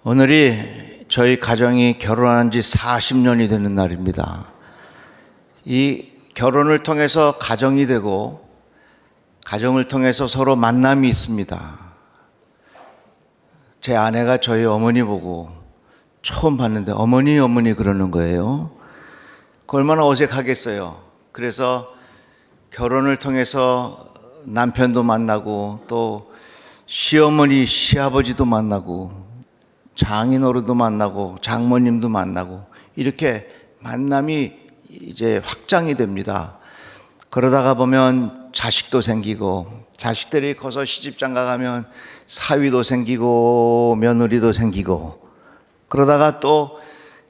오늘이 저희 가정이 결혼한 지 40년이 되는 날입니다. 이 결혼을 통해서 가정이 되고 가정을 통해서 서로 만남이 있습니다. 제 아내가 저희 어머니 보고 처음 봤는데 어머니 그러는 거예요. 그 얼마나 어색하겠어요. 그래서 결혼을 통해서 남편도 만나고 또 시어머니, 시아버지도 만나고 장인어른도 만나고 장모님도 만나고 이렇게 만남이 이제 확장이 됩니다. 그러다가 보면 자식도 생기고 자식들이 커서 시집장가 가면 사위도 생기고 며느리도 생기고 그러다가 또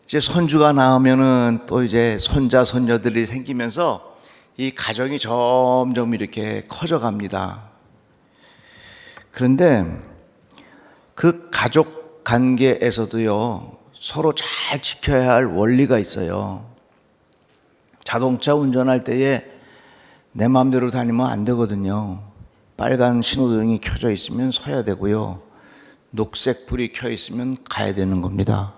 이제 손주가 나오면은 또 이제 손자 손녀들이 생기면서 이 가정이 점점 이렇게 커져 갑니다. 그런데 그 가족 관계에서도요, 서로 잘 지켜야 할 원리가 있어요. 자동차 운전할 때에 내 마음대로 다니면 안 되거든요. 빨간 신호등이 켜져 있으면 서야 되고요. 녹색 불이 켜 있으면 가야 되는 겁니다.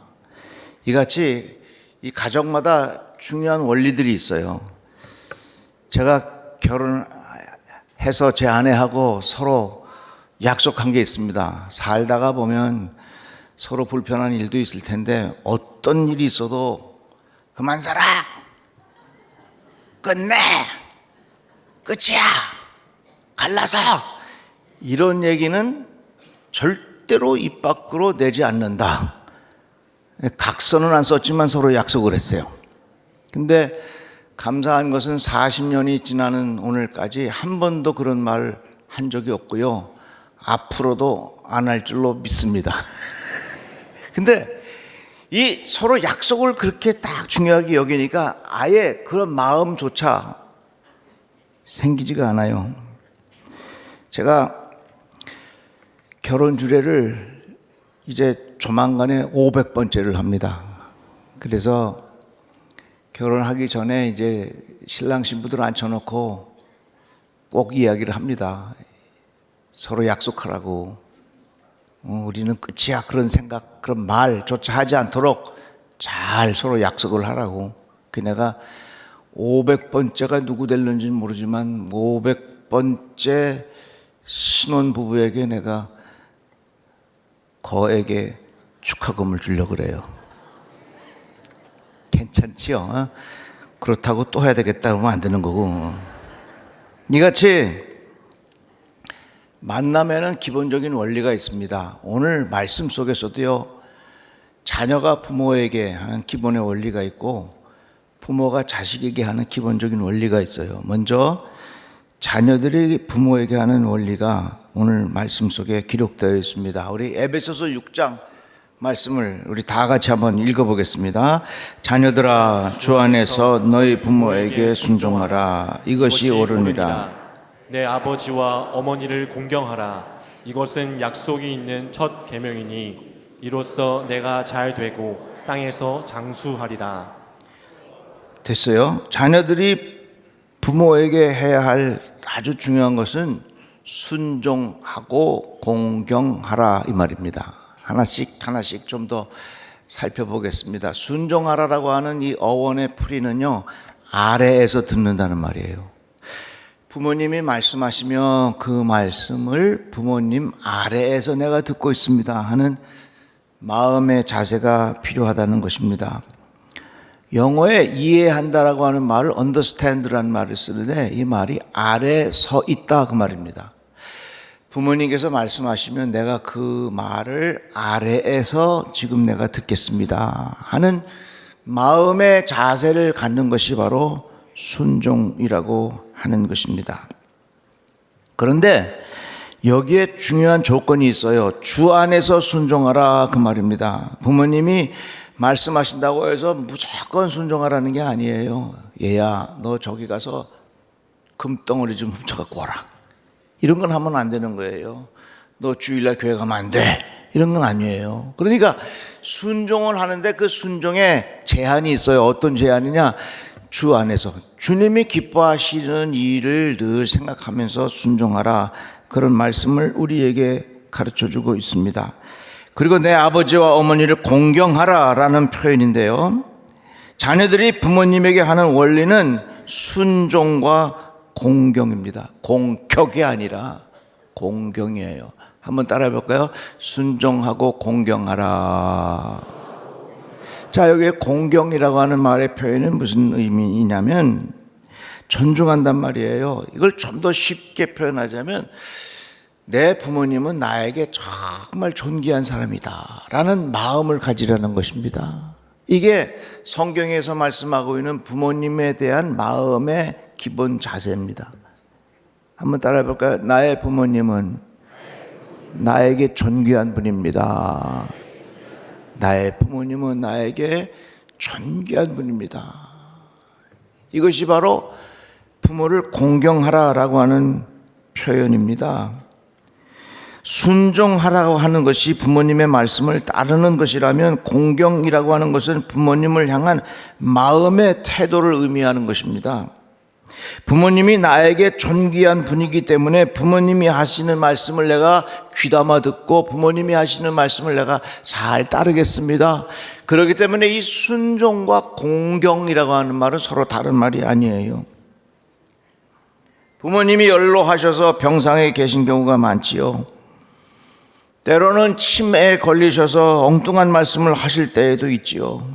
이같이 이 가정마다 중요한 원리들이 있어요. 제가 결혼해서 제 아내하고 서로 약속한 게 있습니다. 살다가 보면 서로 불편한 일도 있을 텐데 어떤 일이 있어도 그만 살아! 끝내! 끝이야! 갈라서! 이런 얘기는 절대로 입 밖으로 내지 않는다. 각서는 안 썼지만 서로 약속을 했어요. 근데 감사한 것은 40년이 지나는 오늘까지 한 번도 그런 말 한 적이 없고요. 앞으로도 안 할 줄로 믿습니다. 근데 이 서로 약속을 그렇게 딱 중요하게 여기니까 아예 그런 마음조차 생기지가 않아요. 제가 결혼 주례를 이제 조만간에 500번째를 합니다. 그래서 결혼하기 전에 이제 신랑 신부들 앉혀놓고 꼭 이야기를 합니다. 서로 약속하라고. 우리는 끝이야. 그런 생각, 그런 말조차 하지 않도록 잘 서로 약속을 하라고. 그 내가 500번째가 누구 될는지는 모르지만 500번째 신혼부부에게 내가 거에게 축하금을 주려고 그래요. 괜찮지요? 그렇다고 또 해야 되겠다 그러면 안 되는 거고. 이같이 만남에는 기본적인 원리가 있습니다. 오늘 말씀 속에서도요, 자녀가 부모에게 하는 기본의 원리가 있고 부모가 자식에게 하는 기본적인 원리가 있어요. 먼저 자녀들이 부모에게 하는 원리가 오늘 말씀 속에 기록되어 있습니다. 우리 에베소서 6장 말씀을 우리 다 같이 한번 읽어보겠습니다. 자녀들아, 주 안에서 너희 부모에게 순종하라. 이것이 옳으니라. 내 아버지와 어머니를 공경하라. 이것은 약속이 있는 첫 계명이니 이로써 내가 잘 되고 땅에서 장수하리라. 됐어요. 자녀들이 부모에게 해야 할 아주 중요한 것은 순종하고 공경하라 이 말입니다. 하나씩 좀 더 살펴보겠습니다. 순종하라라고 하는 이 어원의 풀이는요, 아래에서 듣는다는 말이에요. 부모님이 말씀하시면 그 말씀을 부모님 아래에서 내가 듣고 있습니다 하는 마음의 자세가 필요하다는 것입니다. 영어에 이해한다라고 하는 말을 understand라는 말을 쓰는데 이 말이 아래에 서 있다 그 말입니다. 부모님께서 말씀하시면 내가 그 말을 아래에서 지금 내가 듣겠습니다 하는 마음의 자세를 갖는 것이 바로 순종이라고 하는 것입니다. 그런데 여기에 중요한 조건이 있어요. 주 안에서 순종하라 그 말입니다. 부모님이 말씀하신다고 해서 무조건 순종하라는 게 아니에요. 얘야, 너 저기 가서 금덩어리 좀 훔쳐갖고 와라. 이런 건 하면 안 되는 거예요. 너 주일날 교회 가면 안 돼. 이런 건 아니에요. 그러니까 순종을 하는데 그 순종에 제한이 있어요. 어떤 제한이냐? 주 안에서 주님이 기뻐하시는 일을 늘 생각하면서 순종하라, 그런 말씀을 우리에게 가르쳐주고 있습니다. 그리고 내 아버지와 어머니를 공경하라라는 표현인데요. 자녀들이 부모님에게 하는 원리는 순종과 공경입니다. 공격이 아니라 공경이에요. 한번 따라해 볼까요? 순종하고 공경하라. 자, 여기에 공경이라고 하는 말의 표현은 무슨 의미이냐면 존중한단 말이에요. 이걸 좀 더 쉽게 표현하자면 내 부모님은 나에게 정말 존귀한 사람이다 라는 마음을 가지라는 것입니다. 이게 성경에서 말씀하고 있는 부모님에 대한 마음의 기본 자세입니다. 한번 따라해 볼까요? 나의 부모님은 나에게 존귀한 분입니다. 나의 부모님은 나에게 존귀한 분입니다. 이것이 바로 부모를 공경하라라고 하는 표현입니다. 순종하라고 하는 것이 부모님의 말씀을 따르는 것이라면 공경이라고 하는 것은 부모님을 향한 마음의 태도를 의미하는 것입니다. 부모님이 나에게 존귀한 분이기 때문에 부모님이 하시는 말씀을 내가 귀담아 듣고 부모님이 하시는 말씀을 내가 잘 따르겠습니다. 그렇기 때문에 이 순종과 공경이라고 하는 말은 서로 다른 말이 아니에요. 부모님이 연로하셔서 병상에 계신 경우가 많지요. 때로는 치매에 걸리셔서 엉뚱한 말씀을 하실 때에도 있지요.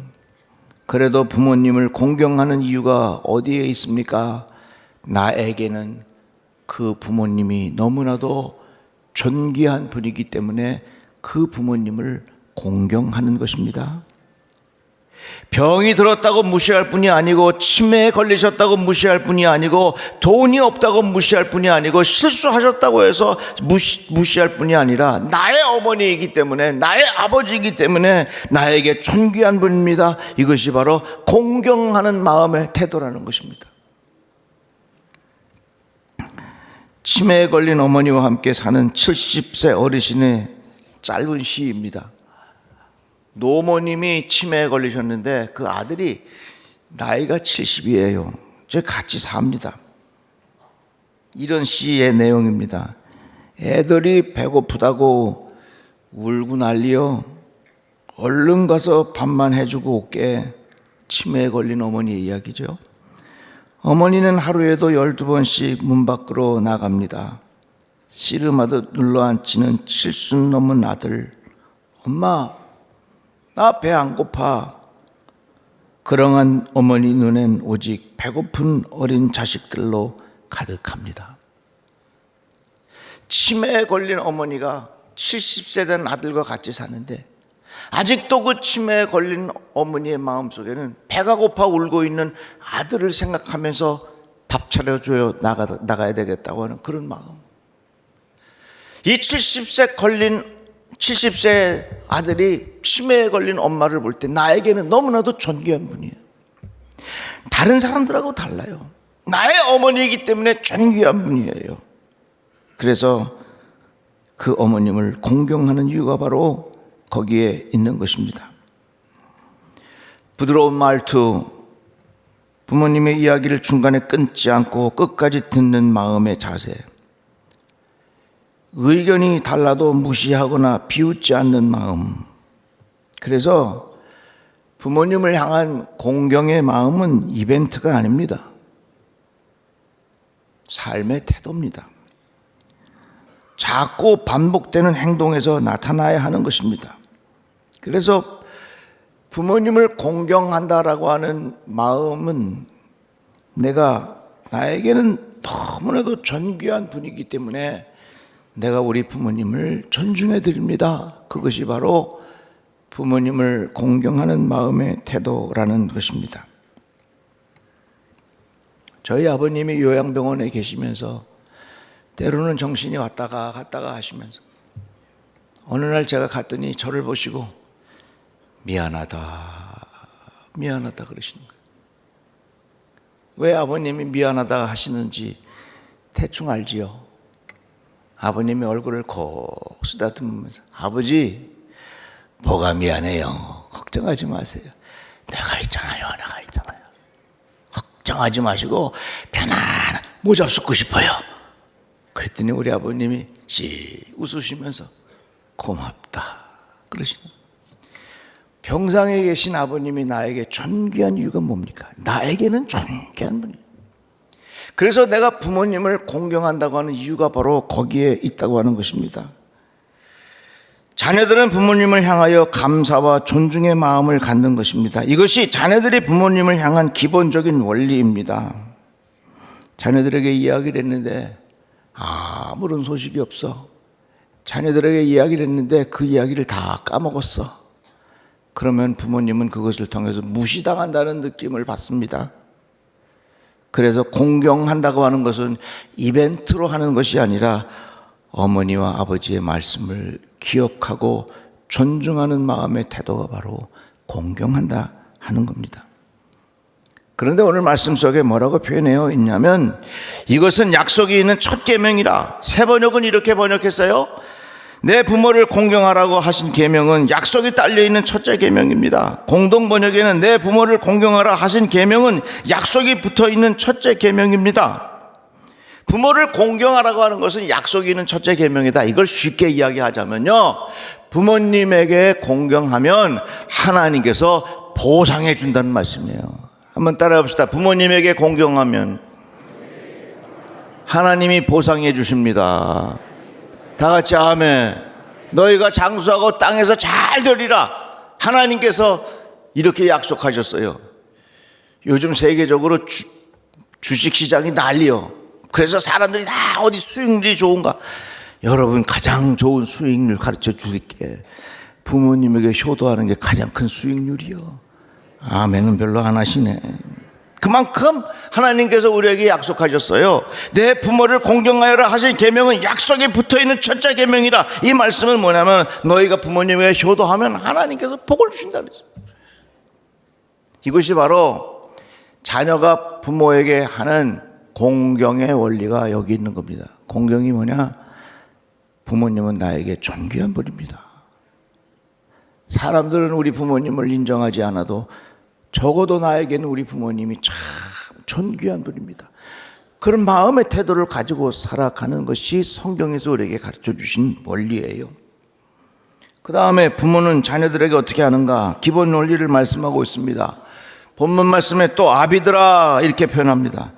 그래도 부모님을 공경하는 이유가 어디에 있습니까? 나에게는 그 부모님이 너무나도 존귀한 분이기 때문에 그 부모님을 공경하는 것입니다. 병이 들었다고 무시할 뿐이 아니고 치매에 걸리셨다고 무시할 뿐이 아니고 돈이 없다고 무시할 뿐이 아니고 실수하셨다고 해서 무시할 뿐이 아니라 나의 어머니이기 때문에 나의 아버지이기 때문에 나에게 존귀한 분입니다. 이것이 바로 공경하는 마음의 태도라는 것입니다. 치매에 걸린 어머니와 함께 사는 70세 어르신의 짧은 시입니다. 노모님이 치매에 걸리셨는데 그 아들이 나이가 70이에요. 저 같이 삽니다. 이런 시의 내용입니다. 애들이 배고프다고 울고 난리요. 얼른 가서 밥만 해주고 올게. 치매에 걸린 어머니의 이야기죠. 어머니는 하루에도 12번씩 문 밖으로 나갑니다. 씨름하듯 눌러앉히는 70 넘은 아들. 엄마, 나 배 안 고파. 그러한 어머니 눈엔 오직 배고픈 어린 자식들로 가득합니다. 치매에 걸린 어머니가 70세 된 아들과 같이 사는데 아직도 그 치매에 걸린 어머니의 마음속에는 배가 고파 울고 있는 아들을 생각하면서 밥 차려줘요, 나가야 되겠다고 하는 그런 마음. 이 70세 아들이 치매에 걸린 엄마를 볼 때 나에게는 너무나도 존귀한 분이에요. 다른 사람들하고 달라요. 나의 어머니이기 때문에 존귀한 분이에요. 그래서 그 어머님을 공경하는 이유가 바로 거기에 있는 것입니다. 부드러운 말투, 부모님의 이야기를 중간에 끊지 않고 끝까지 듣는 마음의 자세, 의견이 달라도 무시하거나 비웃지 않는 마음. 그래서 부모님을 향한 공경의 마음은 이벤트가 아닙니다. 삶의 태도입니다. 자꾸 반복되는 행동에서 나타나야 하는 것입니다. 그래서 부모님을 공경한다라고 하는 마음은 나에게는 너무나도 존귀한 분이기 때문에 내가 우리 부모님을 존중해 드립니다. 그것이 바로 부모님을 공경하는 마음의 태도라는 것입니다. 저희 아버님이 요양병원에 계시면서 때로는 정신이 왔다가 갔다가 하시면서 어느 날 제가 갔더니 저를 보시고 미안하다 그러시는 거예요. 왜 아버님이 미안하다 하시는지 대충 알지요. 아버님의 얼굴을 콕 쓰다듬으면서 아버지, 뭐가 미안해요. 걱정하지 마세요. 내가 있잖아요. 걱정하지 마시고 편안한 모자 쏟고 싶어요. 그랬더니 우리 아버님이 씩 웃으시면서 고맙다. 그러시는. 병상에 계신 아버님이 나에게 존귀한 이유가 뭡니까? 나에게는 존귀한 분이에요. 그래서 내가 부모님을 공경한다고 하는 이유가 바로 거기에 있다고 하는 것입니다. 자녀들은 부모님을 향하여 감사와 존중의 마음을 갖는 것입니다. 이것이 자녀들이 부모님을 향한 기본적인 원리입니다. 자녀들에게 이야기를 했는데 아무런 소식이 없어. 자녀들에게 이야기를 했는데 그 이야기를 다 까먹었어. 그러면 부모님은 그것을 통해서 무시당한다는 느낌을 받습니다. 그래서 공경한다고 하는 것은 이벤트로 하는 것이 아니라 어머니와 아버지의 말씀을 기억하고 존중하는 마음의 태도가 바로 공경한다 하는 겁니다. 그런데 오늘 말씀 속에 뭐라고 표현되어 있냐면 이것은 약속이 있는 첫 계명이라. 새 번역은 이렇게 번역했어요. 내 부모를 공경하라고 하신 계명은 약속이 딸려있는 첫째 계명입니다. 공동 번역에는 내 부모를 공경하라 하신 계명은 약속이 붙어있는 첫째 계명입니다. 부모를 공경하라고 하는 것은 약속이 있는 첫째 계명이다. 이걸 쉽게 이야기하자면요, 부모님에게 공경하면 하나님께서 보상해 준다는 말씀이에요. 한번 따라해 봅시다. 부모님에게 공경하면 하나님이 보상해 주십니다. 다 같이 아멘. 너희가 장수하고 땅에서 잘 되리라. 하나님께서 이렇게 약속하셨어요. 요즘 세계적으로 주식시장이 난리요. 그래서 사람들이 다 어디 수익률이 좋은가. 여러분, 가장 좋은 수익률 가르쳐 드릴게. 부모님에게 효도하는 게 가장 큰 수익률이요. 아멘은 별로 안 하시네. 그만큼 하나님께서 우리에게 약속하셨어요. 내 부모를 공경하여라 하신 계명은 약속이 붙어있는 첫째 계명이라. 이 말씀은 뭐냐면 너희가 부모님에게 효도하면 하나님께서 복을 주신다는 거죠. 이것이 바로 자녀가 부모에게 하는 공경의 원리가 여기 있는 겁니다. 공경이 뭐냐? 부모님은 나에게 존귀한 분입니다. 사람들은 우리 부모님을 인정하지 않아도 적어도 나에게는 우리 부모님이 참 존귀한 분입니다. 그런 마음의 태도를 가지고 살아가는 것이 성경에서 우리에게 가르쳐 주신 원리예요. 그 다음에 부모는 자녀들에게 어떻게 하는가? 기본 원리를 말씀하고 있습니다. 본문 말씀에 또 아비들아 이렇게 표현합니다.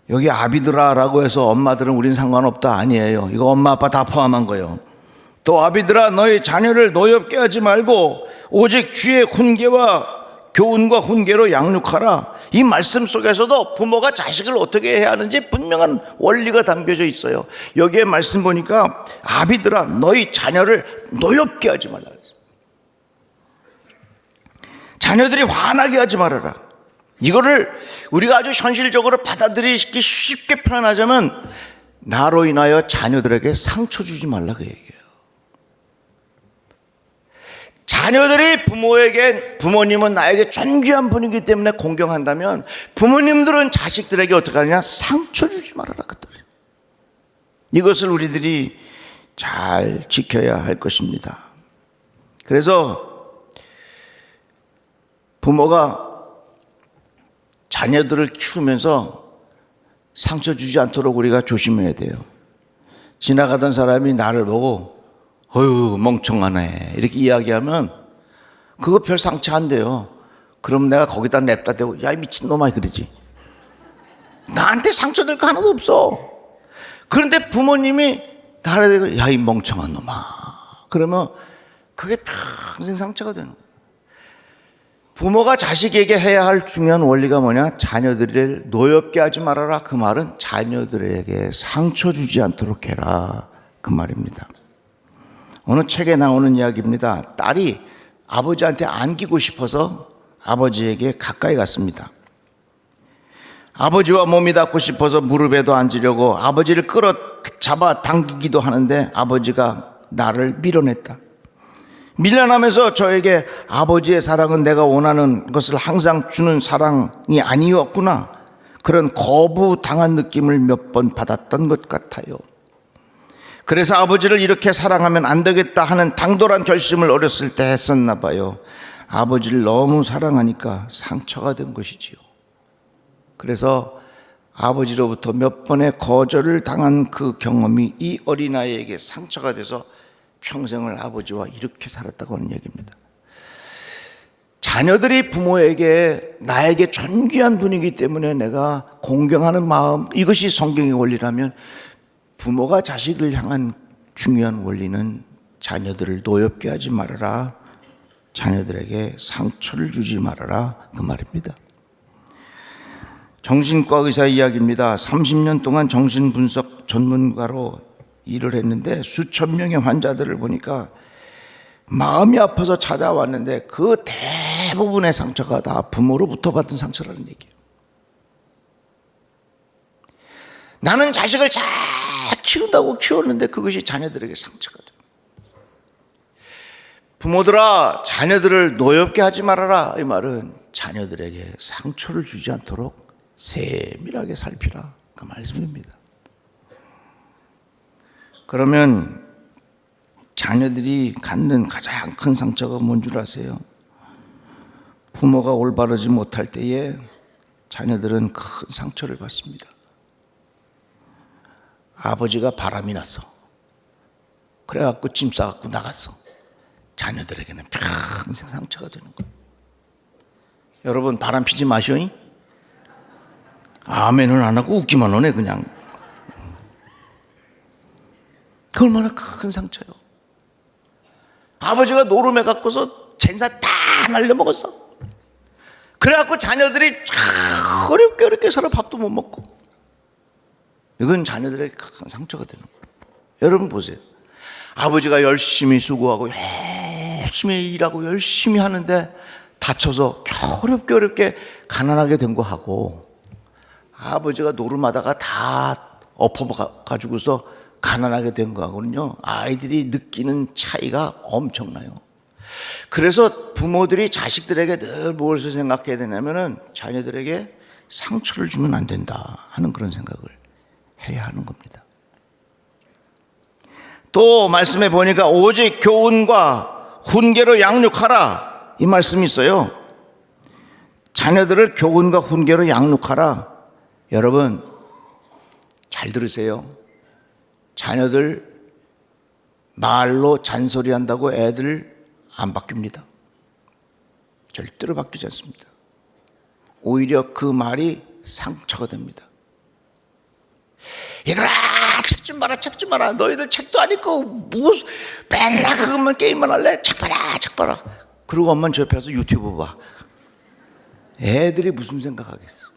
여기 아비들아라고 해서 엄마들은 우린 상관없다 아니에요. 이거 엄마 아빠 다 포함한 거예요. 또 아비들아 너희 자녀를 노엽게 하지 말고 오직 주의 훈계와 교훈과 훈계로 양육하라. 이 말씀 속에서도 부모가 자식을 어떻게 해야 하는지 분명한 원리가 담겨져 있어요. 여기에 말씀 보니까 아비들아 너희 자녀를 노엽게 하지 말라. 자녀들이 화나게 하지 말아라. 이거를 우리가 아주 현실적으로 받아들이기 쉽게 표현하자면 나로 인하여 자녀들에게 상처 주지 말라 그 얘기예요. 자녀들이 부모님은 나에게 존귀한 분이기 때문에 공경한다면 부모님들은 자식들에게 어떻게 하느냐? 상처 주지 말아라. 이것을 우리들이 잘 지켜야 할 것입니다. 그래서 부모가 자녀들을 키우면서 상처 주지 않도록 우리가 조심해야 돼요. 지나가던 사람이 나를 보고 어휴 멍청하네 이렇게 이야기하면 그거 별 상처 안 돼요. 그럼 내가 거기다 냅다 대고 야 이 미친놈아 그러지. 나한테 상처 될 거 하나도 없어. 그런데 부모님이 나를 대고 야 이 멍청한 놈아 그러면 그게 평생 상처가 되는 거예요. 부모가 자식에게 해야 할 중요한 원리가 뭐냐? 자녀들을 노엽게 하지 말아라. 그 말은 자녀들에게 상처 주지 않도록 해라 그 말입니다. 어느 책에 나오는 이야기입니다. 딸이 아버지한테 안기고 싶어서 아버지에게 가까이 갔습니다. 아버지와 몸이 닿고 싶어서 무릎에도 앉으려고 아버지를 끌어잡아 당기기도 하는데 아버지가 나를 밀어냈다. 밀려나면서 저에게 아버지의 사랑은 내가 원하는 것을 항상 주는 사랑이 아니었구나. 그런 거부당한 느낌을 몇 번 받았던 것 같아요. 그래서 아버지를 이렇게 사랑하면 안 되겠다 하는 당돌한 결심을 어렸을 때 했었나 봐요. 아버지를 너무 사랑하니까 상처가 된 것이지요. 그래서 아버지로부터 몇 번의 거절을 당한 그 경험이 이 어린아이에게 상처가 돼서 평생을 아버지와 이렇게 살았다고 하는 얘기입니다. 자녀들이 부모에게 나에게 존귀한 분이기 때문에 내가 공경하는 마음, 이것이 성경의 원리라면 부모가 자식을 향한 중요한 원리는 자녀들을 노엽게 하지 말아라, 자녀들에게 상처를 주지 말아라, 그 말입니다. 정신과 의사 이야기입니다. 30년 동안 정신분석 전문가로 일을 했는데 수천 명의 환자들을 보니까 마음이 아파서 찾아왔는데 그 대부분의 상처가 다 부모로부터 받은 상처라는 얘기예요. 나는 자식을 잘 키운다고 키웠는데 그것이 자녀들에게 상처가 돼요. 부모들아, 자녀들을 노엽게 하지 말아라. 이 말은 자녀들에게 상처를 주지 않도록 세밀하게 살피라, 그 말씀입니다. 그러면 자녀들이 갖는 가장 큰 상처가 뭔 줄 아세요? 부모가 올바르지 못할 때에 자녀들은 큰 상처를 받습니다. 아버지가 바람이 났어. 그래갖고 짐 싸갖고 나갔어. 자녀들에게는 평생 상처가 되는 거예요. 여러분, 바람 피지 마시오잉? 아멘은 안 하고 웃기만 하네 그냥. 그 얼마나 큰 상처요. 아버지가 노름해 갖고서 젠사 다 날려먹었어. 그래갖고 자녀들이 어렵게 살아 밥도 못 먹고. 이건 자녀들에게 큰 상처가 되는 거예요. 여러분 보세요. 아버지가 열심히 수고하고 열심히 일하고 열심히 하는데 다쳐서 어렵게 가난하게 된 거하고, 아버지가 노름하다가 다 엎어가지고서 가난하게 된 거하고는요, 아이들이 느끼는 차이가 엄청나요. 그래서 부모들이 자식들에게 늘 무엇을 생각해야 되냐면은 자녀들에게 상처를 주면 안 된다 하는 그런 생각을 해야 하는 겁니다. 또 말씀해 보니까 오직 교훈과 훈계로 양육하라, 이 말씀이 있어요. 자녀들을 교훈과 훈계로 양육하라. 여러분 잘 들으세요. 자녀들 말로 잔소리한다고 애들 안 바뀝니다. 절대로 바뀌지 않습니다. 오히려 그 말이 상처가 됩니다. 얘들아, 책 좀 봐라. 너희들 책도 안 읽고 맨날 그것만 게임만 할래? 책 봐라. 그리고 엄마는 저 옆에서 유튜브 봐. 애들이 무슨 생각하겠어?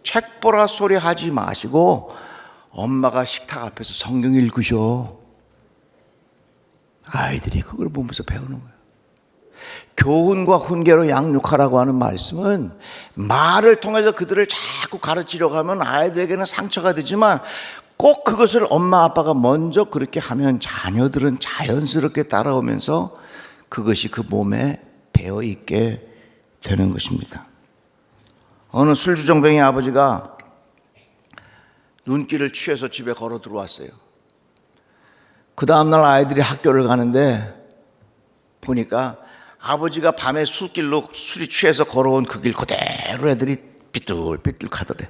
책 보라 소리 하지 마시고 엄마가 식탁 앞에서 성경 읽으셔. 아이들이 그걸 보면서 배우는 거예요. 교훈과 훈계로 양육하라고 하는 말씀은 말을 통해서 그들을 자꾸 가르치려고 하면 아이들에게는 상처가 되지만, 꼭 그것을 엄마 아빠가 먼저 그렇게 하면 자녀들은 자연스럽게 따라오면서 그것이 그 몸에 배어 있게 되는 것입니다. 어느 술주정뱅이 아버지가 눈길을 취해서 집에 걸어 들어왔어요. 그 다음날 아이들이 학교를 가는데 보니까 아버지가 밤에 술길로 술이 취해서 걸어온 그 길 그대로 애들이 삐뚤삐뚤 가더래.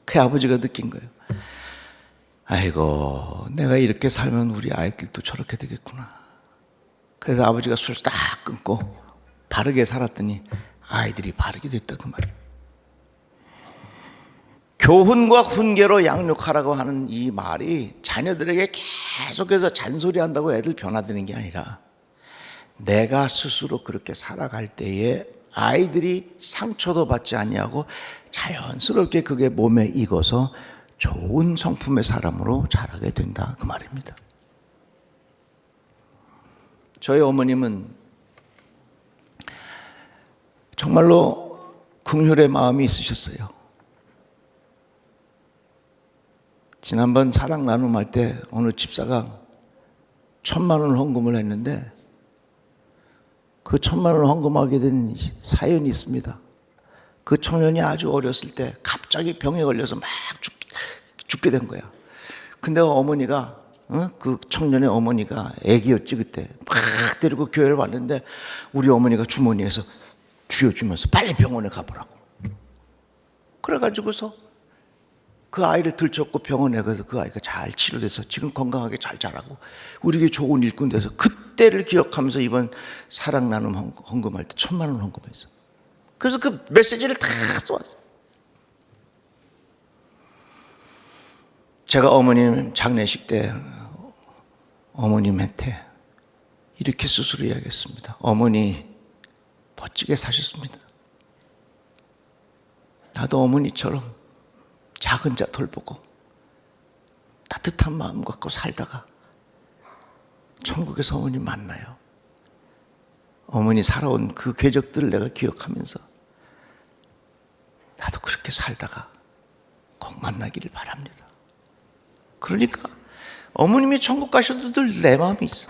그 아버지가 느낀 거예요. 아이고, 내가 이렇게 살면 우리 아이들도 저렇게 되겠구나. 그래서 아버지가 술 딱 끊고 바르게 살았더니 아이들이 바르게 됐다, 그 말이에요. 교훈과 훈계로 양육하라고 하는 이 말이 자녀들에게 계속해서 잔소리한다고 애들 변화되는 게 아니라, 내가 스스로 그렇게 살아갈 때에 아이들이 상처도 받지 아니하고 자연스럽게 그게 몸에 익어서 좋은 성품의 사람으로 자라게 된다, 그 말입니다. 저희 어머님은 정말로 긍휼의 마음이 있으셨어요. 지난번 사랑 나눔할 때 어느 집사가 1,000만 원을 헌금을 했는데, 그 1,000만 원을 헌금하게 된 사연이 있습니다. 그 청년이 아주 어렸을 때 갑자기 병에 걸려서 막 죽게 된 거야. 근데 어머니가, 그 청년의 어머니가 애기였지 그때, 막 데리고 교회를 왔는데 우리 어머니가 주머니에서 쥐어주면서 빨리 병원에 가보라고. 그래가지고서 그 아이를 들쳤고 병원에 가서 그 아이가 잘 치료돼서 지금 건강하게 잘 자라고 우리에게 좋은 일꾼 돼서 그때를 기억하면서 이번 사랑 나눔 헌금할 때 1,000만 원 헌금했어. 그래서 그 메시지를 다 쏘았어. 제가 어머님 장례식 때 어머님한테 이렇게 스스로 이야기했습니다. 어머니 멋지게 사셨습니다. 나도 어머니처럼 작은 자 돌보고 따뜻한 마음 갖고 살다가 천국에서 어머니 만나요. 어머니 살아온 그 궤적들을 내가 기억하면서 나도 그렇게 살다가 꼭 만나기를 바랍니다. 그러니까 어머님이 천국 가셔도 늘 내 마음이 있어.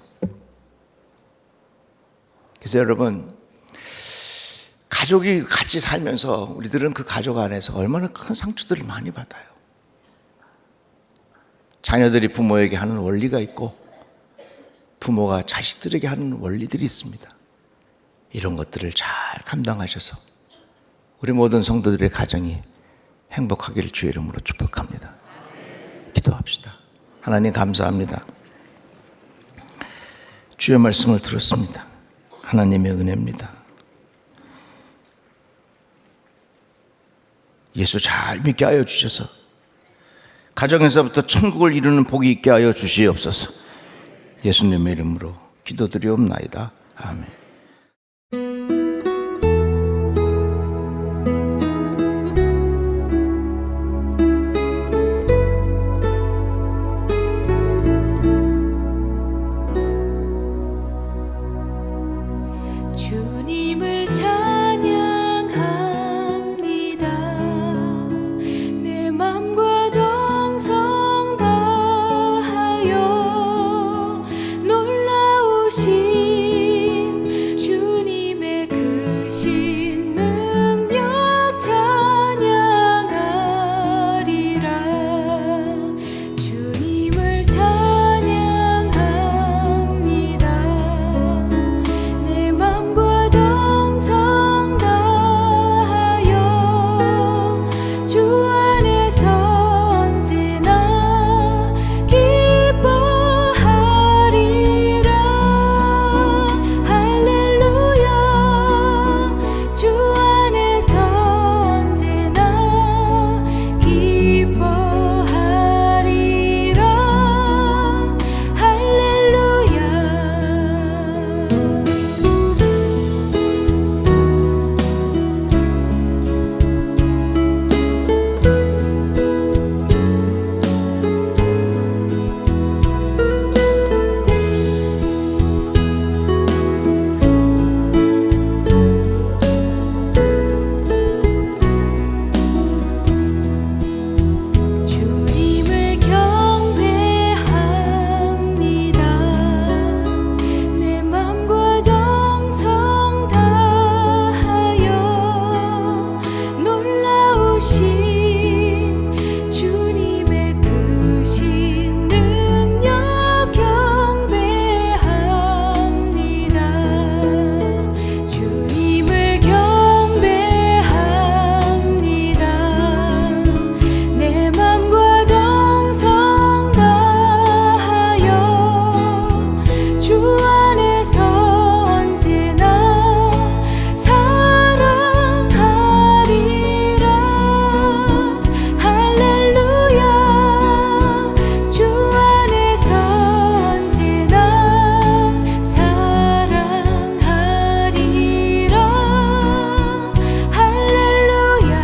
그래서 여러분, 가족이 같이 살면서 우리들은 그 가족 안에서 얼마나 큰 상처들을 많이 받아요. 자녀들이 부모에게 하는 원리가 있고 부모가 자식들에게 하는 원리들이 있습니다. 이런 것들을 잘 감당하셔서 우리 모든 성도들의 가정이 행복하기를 주의 이름으로 축복합니다. 기도합시다. 하나님 감사합니다. 주의 말씀을 들었습니다. 하나님의 은혜입니다. 예수 잘 믿게 하여 주셔서 가정에서부터 천국을 이루는 복이 있게 하여 주시옵소서. 예수님의 이름으로 기도드리옵나이다. 아멘. 주님을 찬양합니다. 내 맘과 정성 다하여 놀라우신 주님의 크신 능력 찬양하리라. 주님을 찬양합니다. 내 맘과 정성 다하여 주 안에서 언제나 기뻐하리라. 할렐루야. 주 안에서 언제나 기뻐하리라. 할렐루야. 주님을 경배합니다. 내 맘과 정성 다하여 놀라우신 주님의 크신 능력 경배합니다. 주님을 경배합니다. 내 맘과 정성 다하여 주 안에서 언제나 사랑하리라. 할렐루야. 주 안에서 언제나 사랑하리라. 할렐루야.